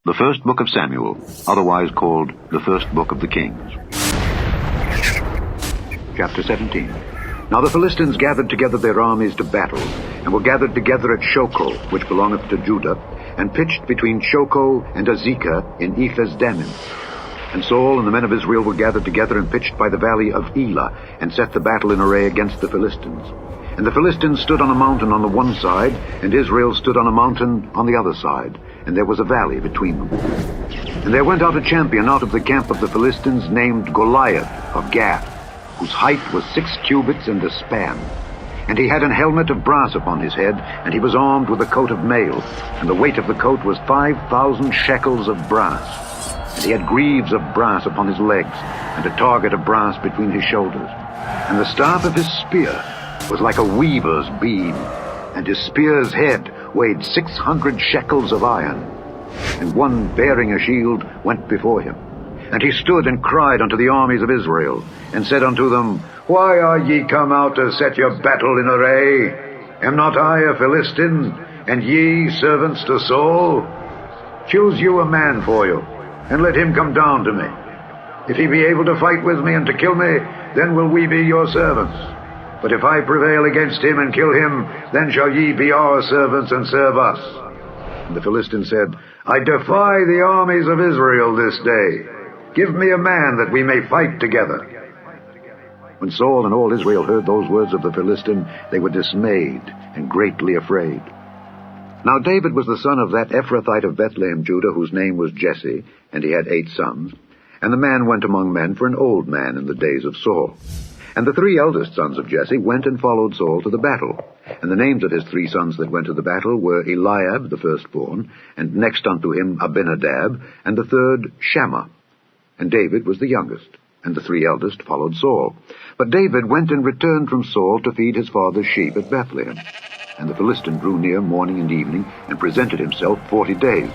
The first book of Samuel, otherwise called the first book of the Kings. Chapter 17. Now the Philistines gathered together their armies to battle, and were gathered together at Shochoh, which belongeth to Judah, and pitched between Shochoh and Azekah in Ephes-dammim. And Saul and the men of Israel were gathered together and pitched by the valley of Elah, and set the battle in array against the Philistines. And the Philistines stood on a mountain on the one side, and Israel stood on a mountain on the other side, and there was a valley between them. And there went out a champion out of the camp of the Philistines, named Goliath of Gath, whose height was 6 cubits and a span. And he had an helmet of brass upon his head, and he was armed with a coat of mail, and the weight of the coat was 5,000 shekels of brass. And he had greaves of brass upon his legs, and a target of brass between his shoulders. And the staff of his spear was like a weaver's beam, and his spear's head weighed 600 shekels of iron. And one bearing a shield went before him. And he stood and cried unto the armies of Israel, and said unto them, Why are ye come out to set your battle in array? Am not I a Philistine, and ye servants to Saul? Choose you a man for you, and let him come down to me. If he be able to fight with me and to kill me, then will we be your servants. But if I prevail against him and kill him, then shall ye be our servants and serve us. And the Philistine said, I defy the armies of Israel this day. Give me a man that we may fight together. When Saul and all Israel heard those words of the Philistine, they were dismayed and greatly afraid. Now David was the son of that Ephrathite of Bethlehem, Judah, whose name was Jesse, and he had 8 sons. And the man went among men for an old man in the days of Saul. And the 3 eldest sons of Jesse went and followed Saul to the battle. And the names of his 3 sons that went to the battle were Eliab, the firstborn, and next unto him Abinadab, and the third Shammah. And David was the youngest, and the 3 eldest followed Saul. But David went and returned from Saul to feed his father's sheep at Bethlehem. And the Philistine drew near morning and evening, and presented himself 40 days.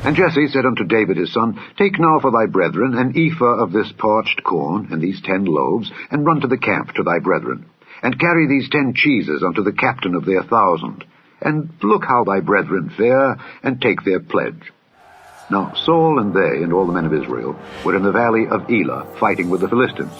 And Jesse said unto David his son, Take now for thy brethren an ephah of this parched corn, and these 10 loaves, and run to the camp to thy brethren. And carry these 10 cheeses unto the captain of their 1,000. And look how thy brethren fare, and take their pledge. Now Saul and they, and all the men of Israel, were in the valley of Elah, fighting with the Philistines.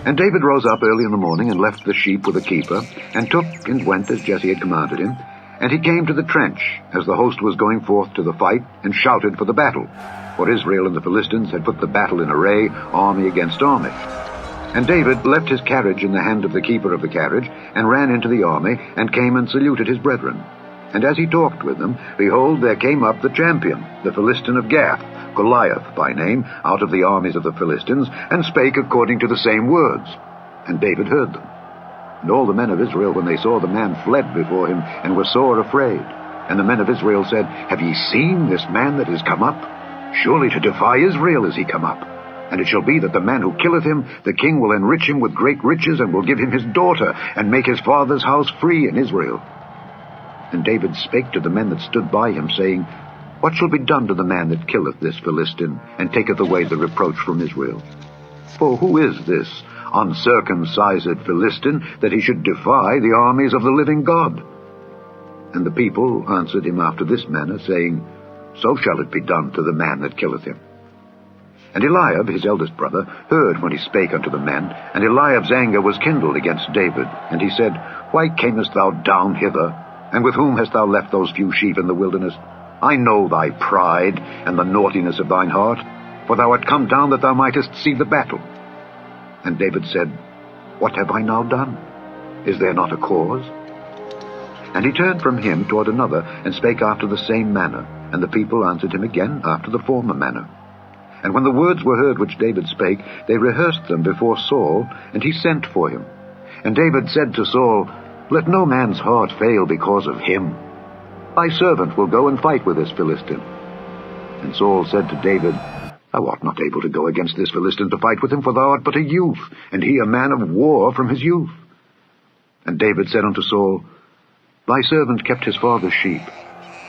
And David rose up early in the morning, and left the sheep with a keeper, and took and went as Jesse had commanded him. And he came to the trench, as the host was going forth to the fight, and shouted for the battle. For Israel and the Philistines had put the battle in array, army against army. And David left his carriage in the hand of the keeper of the carriage, and ran into the army, and came and saluted his brethren. And as he talked with them, behold, there came up the champion, the Philistine of Gath, Goliath by name, out of the armies of the Philistines, and spake according to the same words. And David heard them. And all the men of Israel, when they saw the man, fled before him, and were sore afraid. And the men of Israel said, Have ye seen this man that is come up? Surely to defy Israel is he come up. And it shall be that the man who killeth him, the king will enrich him with great riches, and will give him his daughter, and make his father's house free in Israel. And David spake to the men that stood by him, saying, What shall be done to the man that killeth this Philistine, and taketh away the reproach from Israel? For who is this uncircumcised Philistine, that he should defy the armies of the living God? And the people answered him after this manner, saying, So shall it be done to the man that killeth him. And Eliab, his eldest brother, heard when he spake unto the men, and Eliab's anger was kindled against David. And he said, Why camest thou down hither? And with whom hast thou left those few sheep in the wilderness? I know thy pride, and the naughtiness of thine heart, for thou art come down that thou mightest see the battle. And David said, What have I now done? Is there not a cause? And he turned from him toward another, and spake after the same manner. And the people answered him again after the former manner. And when the words were heard which David spake, they rehearsed them before Saul, and he sent for him. And David said to Saul, Let no man's heart fail because of him. Thy servant will go and fight with this Philistine. And Saul said to David, Thou art not able to go against this Philistine to fight with him, for thou art but a youth, and he a man of war from his youth. And David said unto Saul, Thy servant kept his father's sheep.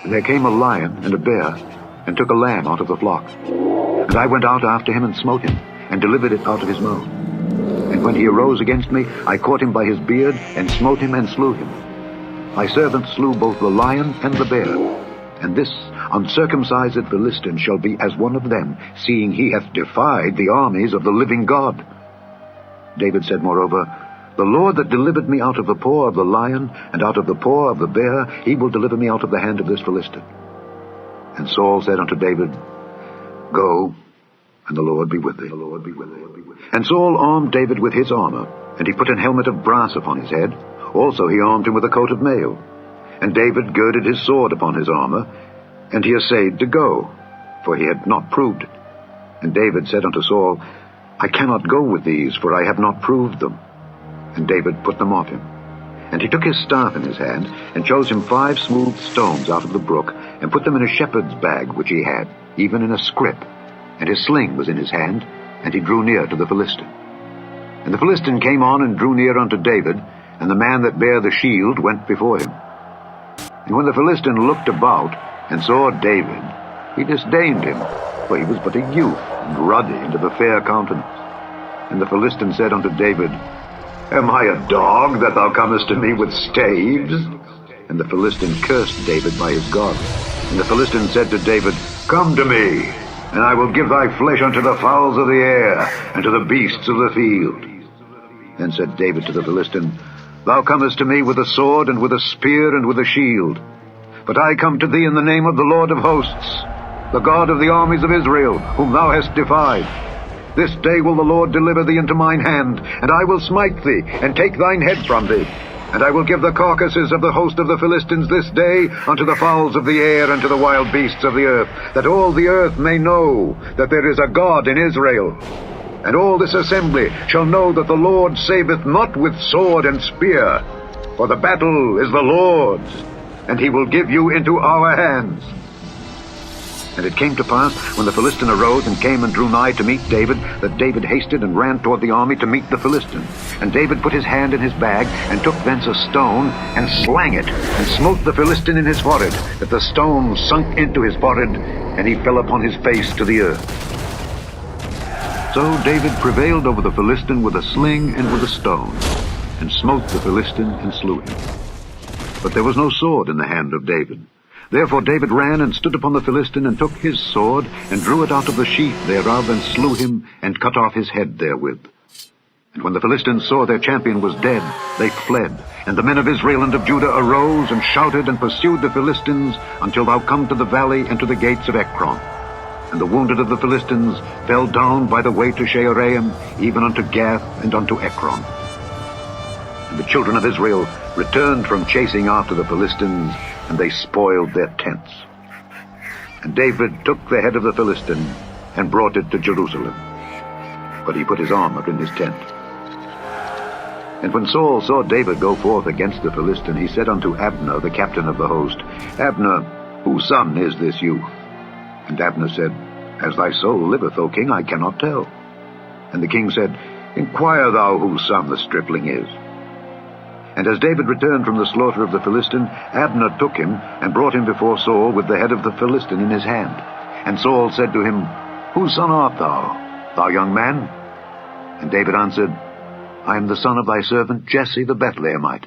And there came a lion and a bear, and took a lamb out of the flock. And I went out after him and smote him, and delivered it out of his mouth. And when he arose against me, I caught him by his beard, and smote him and slew him. My servant slew both the lion and the bear, and this uncircumcised Philistine shall be as one of them, seeing he hath defied the armies of the living God. David said moreover, The Lord that delivered me out of the paw of the lion, and out of the paw of the bear, he will deliver me out of the hand of this Philistine. And Saul said unto David, Go, and the Lord be with thee. And Saul armed David with his armor, and he put an helmet of brass upon his head. Also he armed him with a coat of mail. And David girded his sword upon his armor, and he essayed to go, for he had not proved it. And David said unto Saul, I cannot go with these, for I have not proved them. And David put them off him. And he took his staff in his hand, and chose him 5 smooth stones out of the brook, and put them in a shepherd's bag which he had, even in a scrip. And his sling was in his hand, and he drew near to the Philistine. And the Philistine came on and drew near unto David, and the man that bare the shield went before him. And when the Philistine looked about, and saw David, he disdained him, for he was but a youth, and ruddy, and of a fair countenance. And the Philistine said unto David, Am I a dog, that thou comest to me with staves? And the Philistine cursed David by his God. And the Philistine said to David, Come to me, and I will give thy flesh unto the fowls of the air, and to the beasts of the field. Then said David to the Philistine, Thou comest to me with a sword, and with a spear, and with a shield. But I come to thee in the name of the Lord of hosts, the God of the armies of Israel, whom thou hast defied. This day will the Lord deliver thee into mine hand, and I will smite thee, and take thine head from thee. And I will give the carcasses of the host of the Philistines this day unto the fowls of the air, and to the wild beasts of the earth, that all the earth may know that there is a God in Israel. And all this assembly shall know that the Lord saveth not with sword and spear, for the battle is the Lord's, and he will give you into our hands. And it came to pass, when the Philistine arose and came and drew nigh to meet David, that David hasted and ran toward the army to meet the Philistine. And David put his hand in his bag, and took thence a stone, and slang it, and smote the Philistine in his forehead, that the stone sunk into his forehead, and he fell upon his face to the earth. So David prevailed over the Philistine with a sling and with a stone, and smote the Philistine and slew him. But there was no sword in the hand of David. Therefore David ran and stood upon the Philistine, and took his sword, and drew it out of the sheath thereof, and slew him, and cut off his head therewith. And when the Philistines saw their champion was dead, they fled. And the men of Israel and of Judah arose, and shouted, and pursued the Philistines, until thou come to the valley and to the gates of Ekron. And the wounded of the Philistines fell down by the way to Shaaraim, even unto Gath and unto Ekron. And the children of Israel returned from chasing after the Philistines, and they spoiled their tents. And David took the head of the Philistine, and brought it to Jerusalem. But he put his armor in his tent. And when Saul saw David go forth against the Philistine, he said unto Abner, the captain of the host, Abner, whose son is this youth? And Abner said, As thy soul liveth, O king, I cannot tell. And the king said, Inquire thou whose son the stripling is. And as David returned from the slaughter of the Philistine, Abner took him, and brought him before Saul with the head of the Philistine in his hand. And Saul said to him, Whose son art thou, thou young man? And David answered, I am the son of thy servant Jesse the Bethlehemite.